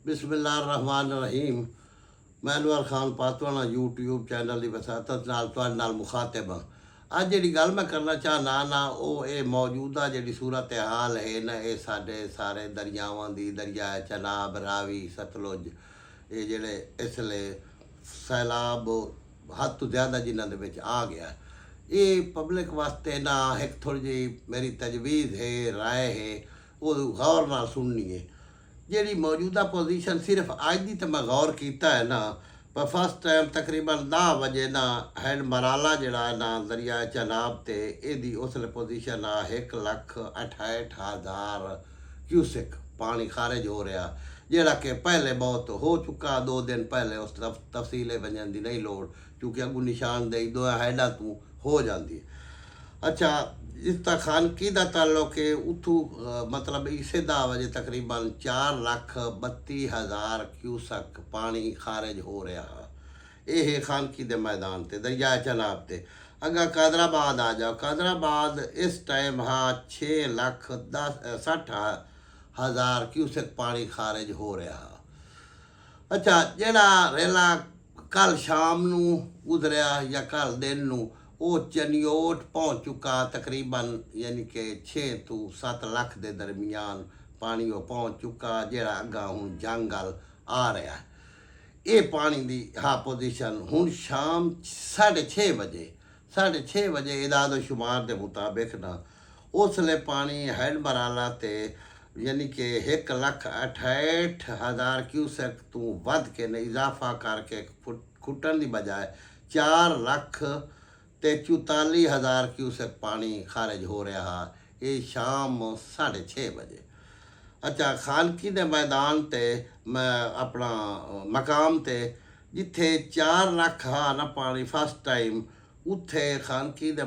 बिस्मिल्लाहिर्रहमानिर्रहीम। मैं Anwar Khan पातवाना YouTube channel की वसातत नाल तुहाडे नाल मुखातिब हाँ। अज जिहड़ी गल मैं करना चाहना ना वो ये मौजूदा जिहड़ी सूरत हाल है ना ये साडे सारे दरियावां दी दरिया चनाब रावी सतलुज ये जिहड़े इसले सैलाब हद तो ज़्यादा जिन्हां दे विच आ गया ये पब्लिक वास्ते ना एक थोड़ी जी मेरी तजवीज़ है राय है वो गौर नाल सुननी है। ਜਿਹੜੀ मौजूदा पोजीशन सिर्फ अज की तो मैं गौर किया है ना पर फर्स्ट टाइम तकरीबन 10 बजे ना हैंड मराला जड़ा ना दरिया चनाब ते एदी उसले पोजीशन आ 1,68,000 क्यूसिक पानी खारिज हो रहा जड़ा कि पहले बहुत हो चुका 2 दिन पहले उस तफसीले वजन की नहीं लोड़ क्योंकि अगू निशानदेही दो हैडा तू हो जाती। अच्छा इसका खानकी का ताल्लुक है उतू मतलब इसे 10 बजे तकरीबन 4,32,000 क्यूसक पानी खारिज हो रहा ये खानकी के मैदान ते दरिया चनाब ते। अगर कादराबाद आ जाओ कादराबाद इस टाइम हाँ 6,60,000 क्यूसक पानी खारिज हो रहा। अच्छा जड़ा रेला कल शाम नू गुजरिया या कल दिन नू वो चनियोट पहुँच चुका तकरीबन यानी कि 6 तो 7 लाख के दरमियान पानी वो पहुँच चुका जरा अगा हूँ जंगल आ रहा है ये पानी की हाँ पोजीशन हूँ शाम 6:30 बजे इदाद शुमार के मुताबिक ना उसले पानी हैंड मराला ते यानी कि 1,68,000 क्यूसेक तू वध के ने इजाफा करके खुटन की बजाय 4,44,000 क्यूसेक पानी खारिज हो रहा ये शाम 6:30 बजे। अच्छा खानकी के मैदान ते मैं अपना मकाम ते जिथे 4 लाख हाँ ना पानी फर्स्ट टाइम उत्थे खानकी के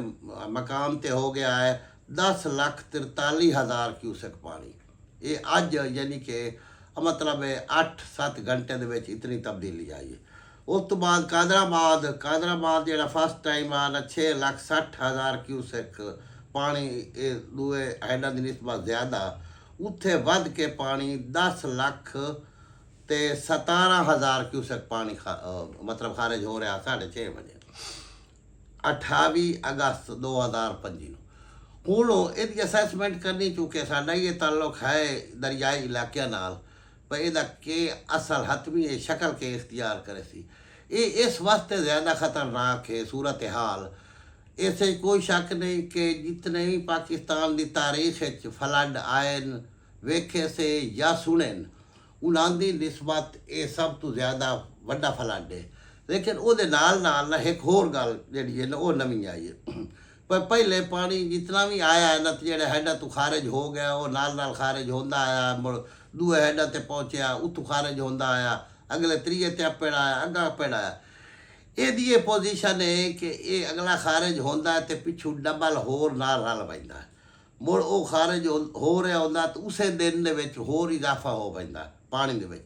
मकाम ते हो गया है 10,43,000 क्यूसेक पानी ये अज यानी कि मतलब 8-7 घंटे दे विच इतनी तब्दीली आई है। उस तो बाद कादराबाद जरा फर्स्ट टाइम आना 6,60,000 क्यूसेक पानी दूए हैडा की निस्बत ज़्यादा उत्थे वध के पानी 10,17,000 क्यूसेक पानी मतलब खारिज हो रहा 6:30 बजे 28 अगस्त 2025 हूँ इसकी असैसमेंट करनी चूँकि साडा ये ताल्लुक है दरियाई इलाके नाल पर यदा के असल हतमी ये शक्ल के इख्तियार करे सी ये इस वास्ते ज़्यादा ख़तरनाक है सूरत हाल ऐसे कोई शक नहीं कि जितने भी पाकिस्तान की तारीख फ्लड आए वेखे से या सुने उन्होंने निस्बत ये सब तो ज़्यादा वड्डा फ्लड है। लेकिन वो नाल ना एक होर गल जी है ना वो नवी आई है पर पहले पानी जितना भी आया है ना जो हैडा तो खारिज हो गया वो नाल खारिज होंदा आया मुड़ दूए हैडा ते पहुँचा उतू खारिज होंदा आया अगले त्रीए ते पेड़ आया अगा पेड़ आया ये पोजीशन है कि ये अगला खारिज होंदा है तो पिछू डबल होर नाल रल पैंदा मुड़ वो खारिज हो रहा होंदा तो उस दिन दे विच होर इजाफा हो पैंदा पानी दे विच।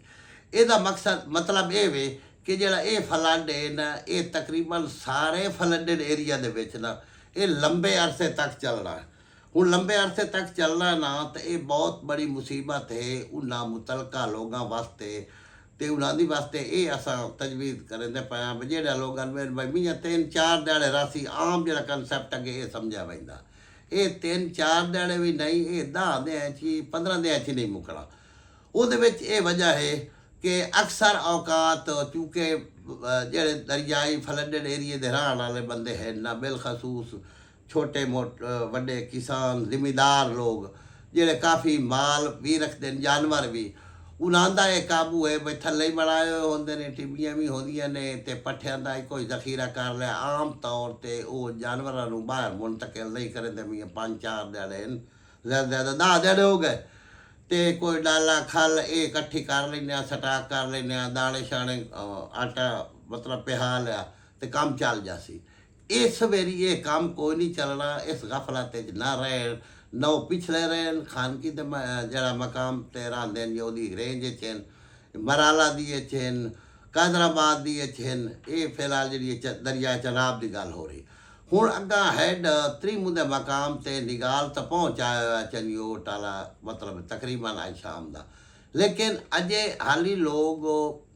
ਇਹਦਾ मकसद मतलब ये वे कि जरा ये फ्लड है ना ये तकरीबन सारे फ्लडेड एरिया दे विच ना ये लंबे अरसे तक चलना है। हूँ लंबे अरसे तक चलना ना तो ये बहुत बड़ी मुसीबत है उन्होंने मुतलका लोगों वास्ते तो उन्होंने वास्ते ये असा तजवीज़ करें पाया जो लोग भाई मीं 3-4 दिहाड़े रासी आम जो कंसैप्ट अगे ये समझा पैंदा ये 3-4 दिहाड़े भी नहीं ये 10 दिन 15 दिन नहीं मुकना। वो वजह है कि अक्सर औकात चूँकि जेड़े दरियाई फ्लडेड एरिए के रहने वाले बंदे हैं ना बिलखसूस छोटे वड्डे किसान जिमीदार लोग जेड़े काफ़ी माल भी रखते हैं जानवर भी उन्होंने ये काबू है भाई थले ही बनाए होंगे ने टिब्बियाँ भी होंदियां ने ते पट्ठियां का कोई जखीरा कर लिया आम तौर पर वो जानवरों बाहर मुंतकिल नहीं करेंगे भी 5-4 दिहाड़े ज़्यादा 10 दिहाड़े हो गए तो कोई डाला खल ये इकट्ठी कर लें स्टाक कर लें दाने शाने आटा मतलब पिहा लिया तो काम चल जासी। इस वेरी ये काम कोई नहीं चलना इस गफलत ना रहे न वो पिछले रहन खानकी जरा मकाम ते रहांदे जो रेंज चेन मराला दी चेन कादराबाद दी चेन ये फिलहाल जी दरिया चनाब की गल हो रही। हूँ अगा हैड त्रिमुंदे मकाम ते निगाल तो पहुँच आया चनियोट वाला मतलब तकरीबन आज शाम का ਲੇਕਿਨ ਅਜੇ ਹਾਲੀ ਲੋਕ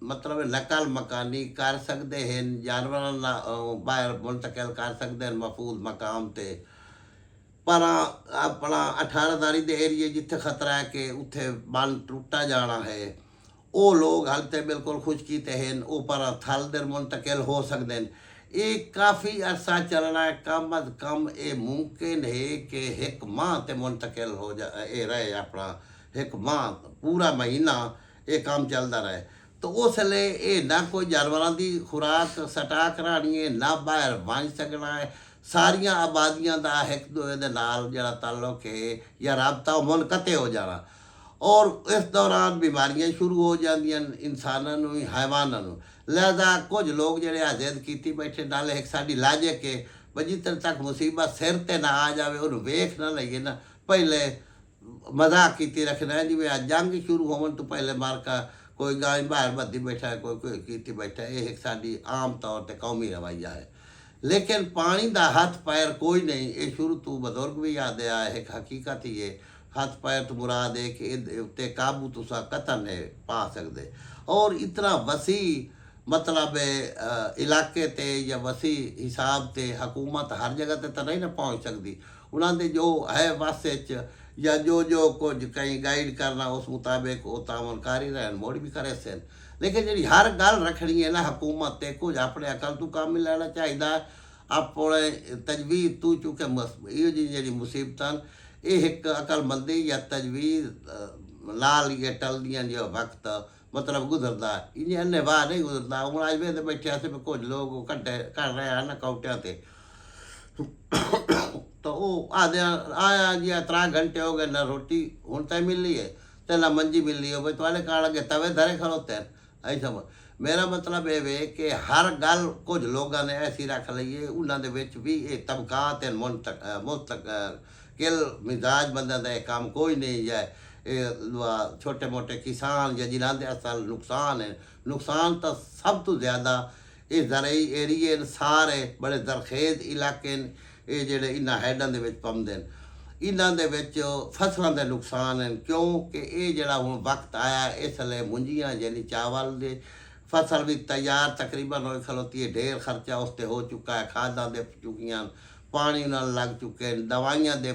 ਮਤਲਬ ਨਕਲ ਮਕਾਨੀ ਕਰ ਸਕਦੇ ਹਨ, ਜਾਨਵਰਾਂ ਨਾਲ ਬਾਹਰ ਮੁੰਤਕਿਲ ਕਰ ਸਕਦੇ ਹਨ ਮਹਫੂਜ਼ ਮਕਾਮ 'ਤੇ। ਪਰ ਆਪਣਾ 18 ਦੇ ਏਰੀਏ ਜਿੱਥੇ ਖਤਰਾ ਹੈ ਕਿ ਉੱਥੇ ਬੰਨ ਟੁੱਟਾ ਜਾਣਾ ਹੈ, ਉਹ ਲੋਕ ਹਾਲੇ ਤੇ ਬਿਲਕੁਲ ਖੁਸ਼ਕੀ ਤੇ ਹਨ, ਉਹ ਪਰ ਥਲ ਦੇ ਮੁੰਤਕਿਲ ਹੋ ਸਕਦੇ ਨੇ। ਇਹ ਕਾਫੀ ਅਰਸਾ ਚੱਲਣਾ ਹੈ, ਕਮ ਅਜ਼ ਕਮ ਇਹ ਮੁਮਕਿਨ ਹੈ ਕਿ ਇੱਕ ਮਾਹ ਤੇ ਮੁੰਤਕਿਲ ਹੋ ਜਾ, ਇਹ ਰਹੇ ਆਪਣਾ ਇੱਕ ਮਾਹ ਪੂਰਾ ਮਹੀਨਾ ਇਹ ਕੰਮ ਚੱਲਦਾ ਰਹੇ। ਤਾਂ ਉਸ ਲਈ ਇਹ ਨਾ ਕੋਈ ਜਾਨਵਰਾਂ ਦੀ ਖੁਰਾਕ ਸਟਾ ਕਰਾਉਣੀ ਹੈ, ਨਾ ਬਾਹਰ ਵੰਝ ਸਕਣਾ ਹੈ। ਸਾਰੀਆਂ ਆਬਾਦੀਆਂ ਦਾ ਇੱਕ ਦੂਜੇ ਦੇ ਨਾਲ ਜਿਹੜਾ ਤਾਲੁਕ ਹੈ ਜਾਂ ਰਾਬਤਾ ਉਹ ਮੁਨਕਤੇ ਹੋ ਜਾਣਾ, ਔਰ ਇਸ ਦੌਰਾਨ ਬਿਮਾਰੀਆਂ ਸ਼ੁਰੂ ਹੋ ਜਾਂਦੀਆਂ ਇਨਸਾਨਾਂ ਨੂੰ ਵੀ ਹੈਵਾਨਾਂ ਨੂੰ। ਲਿਹਾਜ਼ਾ ਕੁਝ ਲੋਕ ਜਿਹੜੇ ਆ ਜ਼ਿੱਦ ਕੀਤੀ ਬੈਠੇ, ਨਾਲੇ ਇੱਕ ਸਾਡੀ ਲਾਜਕ ਹੈ ਬਈ ਜਿੱਥੇ ਤੱਕ ਮੁਸੀਬਤ ਸਿਰ 'ਤੇ ਨਾ ਆ ਜਾਵੇ ਉਹਨੂੰ ਵੇਖ ਨਾ ਲਈਏ ਨਾ, ਪਹਿਲੇ ਮਜ਼ਾਕ ਕੀਤੀ ਰੱਖਣਾ। ਜਿਵੇਂ ਅੱਜ ਜੰਗ ਸ਼ੁਰੂ ਹੋਣ ਤੋਂ ਪਹਿਲੇ ਮਾਰਕਾ ਕੋਈ ਗਾਂ ਬਾਹਰ ਬੱਦੀ ਬੈਠਾ ਹੈ, ਕੋਈ ਕੀਤੀ ਬੈਠਾ, ਇਹ ਇੱਕ ਸਾਡੀ ਆਮ ਤੌਰ 'ਤੇ ਕੌਮੀ ਰਵੱਈਆ ਹੈ। ਲੇਕਿਨ ਪਾਣੀ ਦਾ ਹੱਥ ਪੈਰ ਕੋਈ ਨਹੀਂ, ਇਹ ਸ਼ੁਰੂ ਤੋਂ ਬਜ਼ੁਰਗ ਵੀ ਯਾਦ ਆਇਆ, ਇੱਕ ਹਕੀਕਤ ਹੀ ਹੈ। ਹੱਥ पैर तो मुराद है कि उत्ते काबू तुसा कतन है पा सकते, और इतना वसी मतलब इलाके ते या वसी हिसाब ते हुकूमत हर जगह ते तो नहीं ना पहुँच सकती। उन्होंने जो है वास्ते या जो कुछ कहीं गाइड करना उस मुताबिक वो तामन कर ही रहे, मोड़ भी करे सन। लेकिन जी हर गल रखनी है ना हुकूमत ते कुछ अपने अकल तू काम ही लेना चाहिए, अपने तजवीज़ तू चूँकि यो जी मुसीबत ਇਹ ਇੱਕ ਅਕਲਮੰਦੀ ਜਾਂ ਤਜਵੀਜ਼ ਨਾਲ ਹੀ ਟਲਦੀਆਂ ਜੋ ਵਕਤ ਮਤਲਬ ਗੁਜ਼ਰਦਾ, ਇੰਨੇ ਵਾਹ ਨਹੀਂ ਗੁਜ਼ਰਦਾ। ਹੁਣ ਅੱਜ ਵੇਲੇ ਬੈਠੇ ਅਸੀਂ ਕੁਝ ਲੋਕ ਕੱਢੇ ਕਰ ਰਹੇ ਹਨ ਕਾਊਟਿਆਂ 'ਤੇ, ਤਾਂ ਉਹ ਆਇਆ ਜੀ 3 घंटे हो गए ना रोटी ਹੁਣ ਤਾਂ ਮਿਲੀ ਹੈ ਤੇ ਨਾ ਮੰਜੀ ਮਿਲੀ ਹੋ, ਬਈ ਤੁਹਾਡੇ ਕਾਲ ਅੱਗੇ ਤਵੇ ਧਰੇ ਖਲੋਤੇ ਹਨ। ਐਸਾ ਮੇਰਾ ਮਤਲਬ ਇਹ ਵੇ ਕਿ ਹਰ ਗੱਲ ਕੁਝ ਲੋਕਾਂ ਨੇ ਐਸੀ ਰੱਖ ਲਈਏ, ਉਹਨਾਂ ਦੇ ਵਿੱਚ ਵੀ ਇਹ ਤਬਕਾਤ ਹੈ ਮੁਸਤਕਿਲ ਮਿਜ਼ਾਜ ਬੰਦਿਆਂ ਦਾ ਇਹ ਕੰਮ ਕੋਈ ਨਹੀਂ ਹੈ। ਇਹ ਛੋਟੇ ਮੋਟੇ ਕਿਸਾਨ ਜਾਂ ਜਿਨ੍ਹਾਂ ਦੇ ਅਸਲ ਨੁਕਸਾਨ ਹੈ, ਨੁਕਸਾਨ ਤਾਂ ਸਭ ਤੋਂ ਜ਼ਿਆਦਾ ਇਹ ਜ਼ਰਈ ਏਰੀਏ ਸਾਰੇ ਬੜੇ ਜ਼ਰਖੇਜ਼ ਇਲਾਕੇ ਨੇ, ਇਹ ਜਿਹੜੇ ਇਹਨਾਂ ਹੈਡਾਂ ਦੇ ਵਿੱਚ ਪਾਉਂਦੇ ਨੇ, ਇਹਨਾਂ ਦੇ ਵਿੱਚ ਫਸਲਾਂ ਦੇ ਨੁਕਸਾਨ ਹਨ। ਕਿਉਂਕਿ ਇਹ ਜਿਹੜਾ ਹੁਣ ਵਕਤ ਆਇਆ ਇਸ ਲਈ ਮੁੰਜੀਆਂ ਯਾਨੀ ਚਾਵਲ ਦੇ फसल भी तैयार तकरीबन हो खलोती है, ढेर खर्चा उस पर हो चुका है, खादा दे चुकियां, पानी न लग चुके हैं, दवाइयाँ दे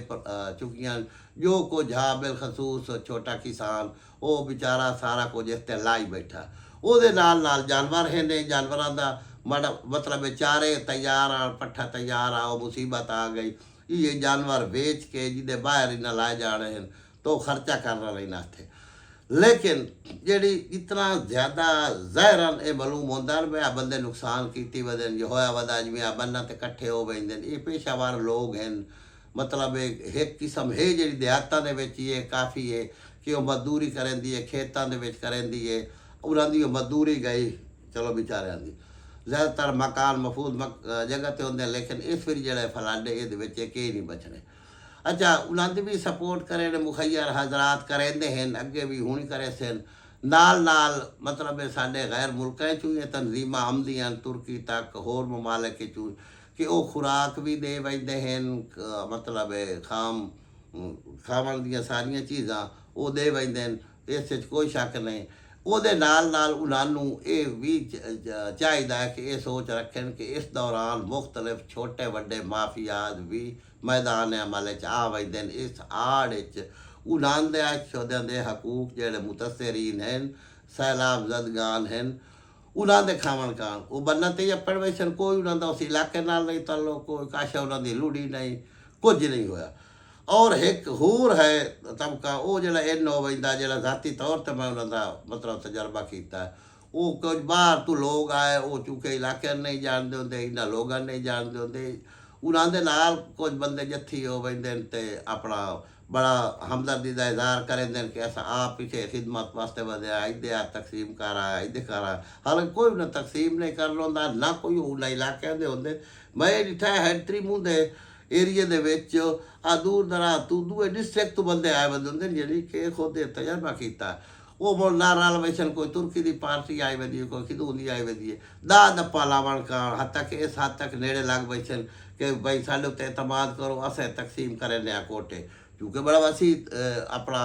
चुकियां, जो कुछ हा बिलखसूस छोटा किसान वो बेचारा सारा कुछ इस ते लाई बैठा। ਉਹਦੇ ਨਾਲ ਜਾਨਵਰ ਹੈ ਨੇ, जानवरों का माड़ा मतलब चारे तैयार आ, पट्ठा तैयार आ, मुसीबत आ गई, ये जानवर बेच के जिदे बाहर ही न लाए जा रहे हैं तो खर्चा करना रहना थे। लेकिन जी इतना ज़्यादा ज़हरन ये मालूम होता है आ बंदे नुकसान की वजन जो होया वदा जिमें आ बन्ना ते कट्ठे हो वेंदे, ये पेशावर लोग हैं। मतलब एक किस्म है जी देहातां दे विच ये काफ़ी है कि वह मजदूरी करेंदी है, खेतां दे विच करेंदी है, उन्हां दी मजदूरी गई चलो बेचारियां दी। ज़्यादातर मकान महफूज जगह ते होंदे, लेकिन इस फिर जेह्ड़े फलाडे ये के नहीं बचने। अच्छा उन्होंने भी सपोर्ट करे ने मुखैर हजरात करेंदे हैं, अगे भी हुणी करे सन नाल मतलब साढ़े गैर मुल्कों चों ये तनजीम आमदियां तुर्की तक होर ममालिक चों कि वो खुराक भी दे वजदे हैं, मतलब खावन दियां सारियां चीज़ां वो दे वजदे हैं, इस कोई शक नहीं। ਉਹਦੇ ਨਾਲ ਉਹਨਾਂ ਨੂੰ ਇਹ ਵੀ ਚਾਹੀਦਾ ਹੈ ਕਿ ਇਹ ਸੋਚ ਰੱਖਣ ਕਿ ਇਸ ਦੌਰਾਨ ਮੁਖਤਲਿਫ ਛੋਟੇ ਵੱਡੇ ਮਾਫੀਆਤ ਵੀ ਮੈਦਾਨ ਅਮਲ 'ਚ ਆ ਵਜਦੇ ਨੇ। ਇਸ ਆੜ 'ਚ ਉਹਨਾਂ ਦੇ ਸ਼ੋਧਿਆਂ ਦੇ ਹਕੂਕ ਜਿਹੜੇ ਮੁਤਸਰੀਨ ਹਨ, ਸੈਲਾਬ ਜ਼ਦਗਾਨ ਹਨ, ਉਹਨਾਂ ਦੇ ਖਾਵਣ ਖਾਣ ਉਹ ਬੰਨਾ ਤੇ ਆਪਣ ਵੈਸਨ ਕੋਈ ਉਹਨਾਂ ਦਾ ਉਸ ਇਲਾਕੇ ਨਾਲ ਨਹੀਂ ਤਾਲੁਕ, ਕੋਈ ਕਾਸ਼ਾ ਉਹਨਾਂ ਦੀ ਲੂੜੀ ਨਹੀਂ, ਕੁਝ ਨਹੀਂ ਹੋਇਆ। और एक होर है तबका वो जो इन हो वजदा जो जाती तौर पर मैं उन्होंने मतलब तजर्बा किया, वो कुछ बाहर तो लोग आए वो चूँकि इलाके नहीं जानते होंगे, इन्होंने लोगों नहीं जानते होंगे, उन्होंने नाल कुछ बंदे जत्थी हो वजदे ते अपना बड़ा हमदर्दी का इजहार करेंगे कि अस आप पीछे खिदमत वास्ते वधे इधे आ तकसीम कर आया इधे कर आया। हालांकि कोई उन्हें तकसीम नहीं कर रहा ना कोई उन्हें इलाके के होंगे। मैं डिठा हैंट्री मूँह दे ਏਰੀਏ ਦੇ ਵਿੱਚ ਆ ਦੂਰ ਦਰਾਜ ਤੋਂ ਦੂਏ ਡਿਸਟ੍ਰਿਕਟ ਤੋਂ ਬੰਦੇ ਆਏ ਬੰਦੇ ਹੁੰਦੇ ਜਿਹੜੀ ਕਿ ਖੁਦ ਤਜਰਬਾ ਕੀਤਾ। ਉਹ ਮੁੜ ਨਾਲ ਵੈਸਨ ਕੋਈ ਤੁਰਕੀ ਦੀ ਪਾਰਟੀ ਆਈ ਵਦੀ ਹੈ, ਕੋਈ ਕਿਦੋਂ ਦੀ ਆਈ ਵਦੀ ਹੈ, ਦਾ ਦੱਪਾ ਲਾਵਣ ਕਾਰਨ ਹੱਦ ਤੱਕ ਇਸ ਹੱਦ ਤੱਕ ਨੇੜੇ ਲੱਗ ਬੈਠਣ ਕਿ ਬਈ ਸਾਡੇ ਉੱਤੇ ਇਤਮਾਦ ਕਰੋ, ਅਸੇ ਤਕਸੀਮ ਕਰੇ ਲਿਆ ਕੋਟੇ, ਕਿਉਂਕਿ ਬੜਾ ਵਸੀ ਆਪਣਾ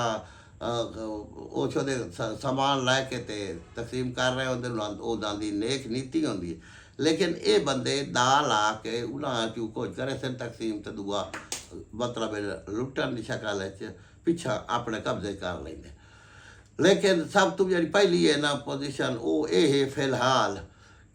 ਉਹ ਉਹਦੇ ਸਮਾਨ ਲੈ ਕੇ ਤੇ ਤਕਸੀਮ ਕਰ ਰਹੇ ਹੁੰਦੇ ਉਹਨਾਂ ਦੀ ਨੇਕ ਨੀਤੀ ਹੁੰਦੀ ਹੈ। ਲੇਕਿਨ ਇਹ ਬੰਦੇ ਦਾ ਲਾ ਕੇ ਉਹਨਾਂ ਚੋਂ ਕੁਝ ਕਰੇ ਸਨ ਤਕਸੀਮ ਤੇ ਦੂਆ ਮਤਲਬ ਲੁੱਟਣ ਦੀ ਸ਼ਕਲ ਵਿੱਚ ਪਿੱਛਾ ਆਪਣੇ ਕਬਜ਼ੇ ਕਰ ਲੈਂਦੇ। ਲੇਕਿਨ ਸਭ ਤੋਂ ਜਿਹੜੀ ਪਹਿਲੀ ਹੈ ਨਾ ਪੋਜੀਸ਼ਨ ਉਹ ਇਹ ਹੈ ਫਿਲਹਾਲ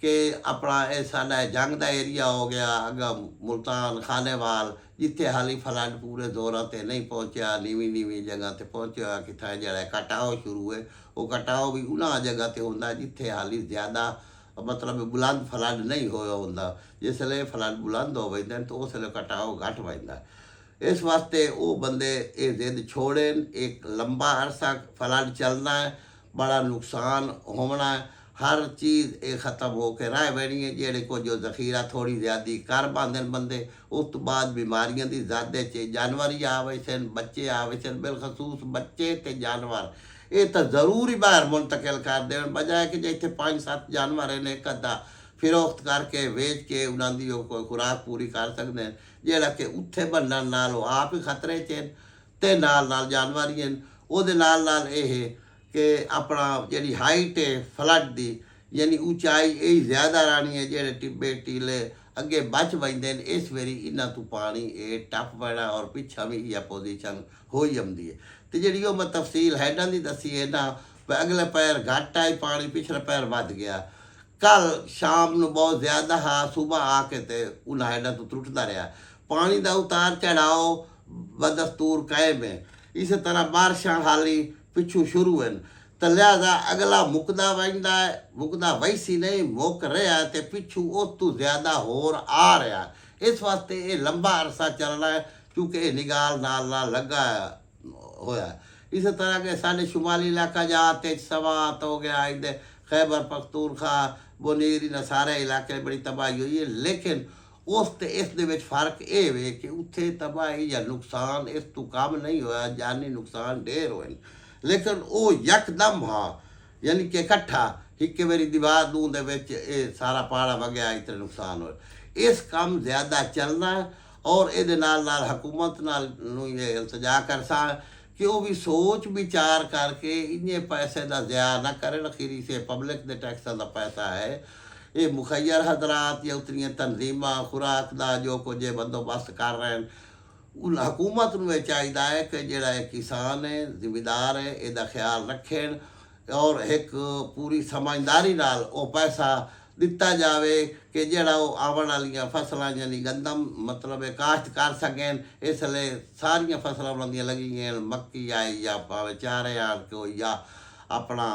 ਕਿ ਆਪਣਾ ਇਹ ਸਾਡਾ ਜੰਗ ਦਾ ਏਰੀਆ ਹੋ ਗਿਆ ਅੱਗਾ ਮੁਲਤਾਨ ਖਾਨੇਵਾਲ ਜਿੱਥੇ ਹਾਲੀ ਫਲੱਡ ਪੂਰੇ ਜ਼ੋਰਾਂ 'ਤੇ ਨਹੀਂ ਪਹੁੰਚਿਆ, ਨੀਵੀਂ ਜਗ੍ਹਾ 'ਤੇ ਪਹੁੰਚਿਆ ਕਿੱਥੇ ਜਿਹੜਾ ਕਟਾਓ ਸ਼ੁਰੂ ਹੈ ਉਹ ਕਟਾਓ ਵੀ ਉਹਨਾਂ ਜਗ੍ਹਾ 'ਤੇ ਹੁੰਦਾ ਜਿੱਥੇ ਹਾਲੀ ਜ਼ਿਆਦਾ ਮਤਲਬ ਬੁਲੰਦ ਫਲੱਡ ਨਹੀਂ ਹੋਇਆ ਹੁੰਦਾ। ਜਿਸ ਵੇਲੇ ਫਲੱਡ ਬੁਲੰਦ ਹੋ ਵਜਦੇ ਤਾਂ ਉਸ ਵੇਲੇ ਕਟਾਓ ਘੱਟ ਵਜਦਾ। ਇਸ ਵਾਸਤੇ ਉਹ ਬੰਦੇ ਇਹ ਜ਼ਿੱਦ ਛੋੜਨ, ਇੱਕ ਲੰਬਾ ਅਰਸਾ ਫਲੱਡ ਚੱਲਣਾ ਹੈ, ਬੜਾ ਨੁਕਸਾਨ ਹੋਣਾ ਹੈ, ਹਰ ਚੀਜ਼ ਇਹ ख़त्म हो के रह बैठी है। जेड़े को जो जखीरा थोड़ी ज़्यादा कर पाते बंदे उस तो बाद बीमारियों की ज़्यादा जानवर ही आवे सन, बच्चे आवे सन, बिलखसूस बच्चे ते जानवर ये तो जरूर ही बाहर मुंतकिल कर देन बजाय कि जिथे 5-7 जानवर ने एक अद्धा फिरोख्त करके वेच के उन्होंने कोई खुराक पूरी कर सकते हैं। जोड़ा कि उत्थे बनने नाल आप ही खतरे च ते नाल जानवर ही हैं। ਉਹਦੇ ਨਾਲ ਇਹ कि अपना जी हाइट है फ्लड की यानी ऊंचाई यही ज़्यादा रहनी है। जेडे टिब्बे टीले अगे बच बजते हैं इस बारी इन्हों तो पानी ये टप पैना और पिछा भी यह पोजीशन हो जाती है। तो जी मैं तफसील हैडा की दसी है ना अगले पैर घट आई पानी पिछले पैर वध गया। कल शाम को बहुत ज़्यादा हाँ सुबह आके तो उन्हें हैडा तो त्रुटता रहा। पानी का उतार चढ़ाओ बदस्तूर कायम है। इस तरह बारिशां हाली पिछू शुरू हैं तो लिहाजा अगला मुकदा वजदा है, मुकदा वैसी नहीं मुक रहा है तो पिछू उस तो ज़्यादा होर आ रहा है। इस वास्ते ये लंबा अरसा चलना है क्योंकि निगाल नाल लगा होया। इस तरह के साढ़े शुमाली इलाका जाते सवात हो गया, इधर खैबर पख्तूनख्वा बुनीर इन सारे इलाके बड़ी तबाही हुई है। लेकिन उस ते इस दे विच फर्क ये वे कि उत्थे तबाही या नुकसान इस तो कम नहीं होया, जानी नुकसान ढेर होए लेकिन वो यकदम हाँ यानी कि इकट्ठा एक बारी दीवार दूं दे विच ये सारा पहाड़ा वगया इतने नुकसान हो। इस काम ज़्यादा चलना और ये नाल हुकूमत नाल ये इल्तजा कर सा कि वो भी सोच विचार करके इन्ने पैसे का ज़्या ना करें। अखीरी से पब्लिक के टैक्सा का पैसा है ये मुखैर हजरात या उतनी तनजीमा खुराक का जो कुछ बंदोबस्त कर रहे हैं उन हुकूमत में चाहिए है कि जोड़ा किसान है जिम्मेदार है इसका ख्याल रखें और एक पूरी समझदारी नाल वो पैसा दिता जाए कि जोड़ा वो आवन वाली फसलों यानी गंदम मतलब काश्त कर सकें। इसलिए सारिया फसलों उन्होंने लगी हैं मक्की आई या भावे चारे आन को या अपना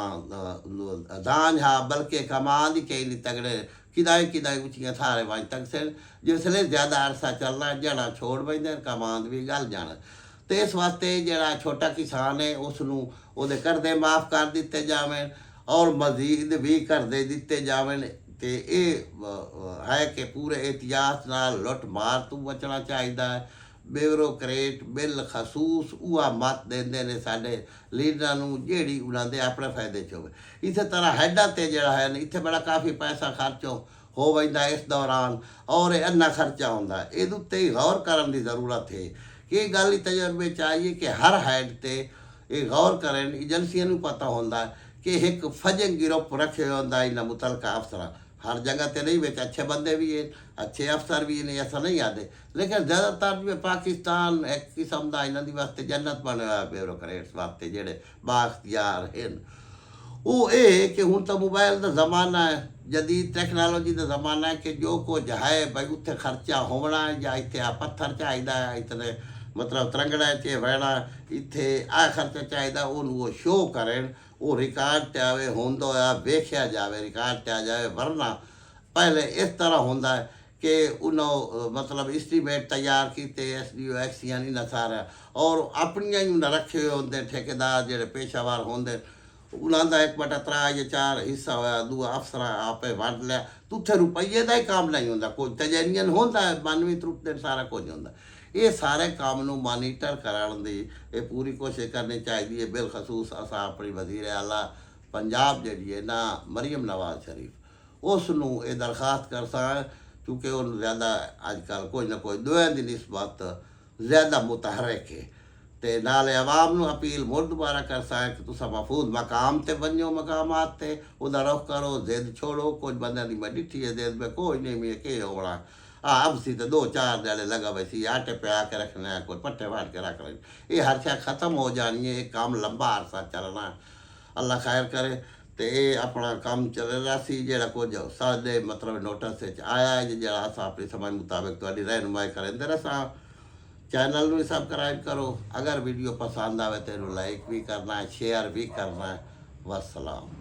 दान हा बल्कि कमान ही कई तगड़े किदाई उचियाँ थारे वज तक से जिसले ज़्यादा अरसा चलना जड़ा छोड़ बजते कमांद भी गल जाना। तो इस वास्ते जड़ा छोटा किसान है उसनों उहदे कर्जे माफ़ कर दिते जावें और मजीद भी कर्जे दिते जावें। तो ये है कि पूरे एहतियात नाल लुट मार तो बचना चाहिए है। ब्यूरोक्रेट बिल खसूस उहा मत देंदे ने साडे लीडरां नूं जिहड़ी उन्हां दे अपने फायदे च होवे। इस तरह हैडा ते जिहड़ा है इत्थे बड़ा काफ़ी पैसा खर्च हो वैंदा इस दौरान और अन्ना खर्चा होंदा। इहदे उत्ते गौर करन दी ज़रूरत है कि गल तजर्बे चाहिए कि हर हैड ते ये गौर करें। एजेंसियां नूं पता होंदा कि एक फजंग गिरोप रखे होंदा इन्हां मुतलका अफसरां हर जगह ते नहीं बेच अच्छे बंदे भी हैं अच्छे अफसर भी हैं ऐसा नहीं आते लेकिन ज़्यादातर भी पाकिस्तान एक किस्म का इन्हों वास्ते जन्नत बने हुआ ब्यूरोक्रेट्स वास्ते जेडे बाख्तियार हैं। वो ये कि हुण तो मोबाइल का ज़माना है जदीद टैक्नोलॉजी का ज़माना है कि जो कुछ है भाई उत्थे खर्चा होना या इत्थे आ पत्थर चाहिए इतने मतलब तरंगड़ा च बहना इत्थे आ खर्चा चाहिए वो शो करें वो रिकॉर्ड ते आवे होंदा होया वेख्या जाए रिकॉर्ड ते आ जाए। वरना पहले इस तरह होंदा है कि उन्होंने मतलब इस्टीमेट तैयार किए SDO एक्सियां इन सारा और अपनियां ही उन्हें रखे हुए होंगे ठेकेदार जो पेशावर होंगे उन्होंने 1/3 या 4 हिस्सा होया दूआ अफसर आपे वंड लिया तो उत्थे रुपये का ही काम नहीं होंदा कोई तजरियन होंदा है मानवी त्रुटते सारा कुछ होंदा। ये सारे काम नूं मानीटर कराने दी ये पूरी कोशिश करनी चाहिए। बिलखसूस असां अपनी वज़ीर आला पंजाब जी है ना मरीम नवाज शरीफ उसनूं ये दरखास्त कर सा क्योंकि उन ज़्यादा अजकल कोई ना कोई दुआ की निस्बत ज़्यादा मुतहरक है ते नाले आवाम नू अपील मुड़ दोबारा कर सा कि तुसा महफूज मकाम ते वञो मकामात ते उदा रुख करो जिद छोड़ो कुछ बंदे दी मैं डिठी है जिद में कोई नहीं मैं के होना अब सी तो 2-4 जने लगा वैसी आटे पे आके रखना है कोई पट्टे बांट के रख रहे ये हर शय खत्म हो जानी है एक काम लंबा अरसा चलना अल्लाह खैर करे ते ये अपना काम चल रहा सी जेड़ा कुछ साडे मतलब नोटिस विच आया है जेड़ा अस अपनी समझ मुताबिक तुहाडी रहनुमाई करेंदे रहां चैनल में सब्सक्राइब करो अगर वीडियो पसंद आवे तो लाइक भी करना है शेयर भी करना है वसलाम।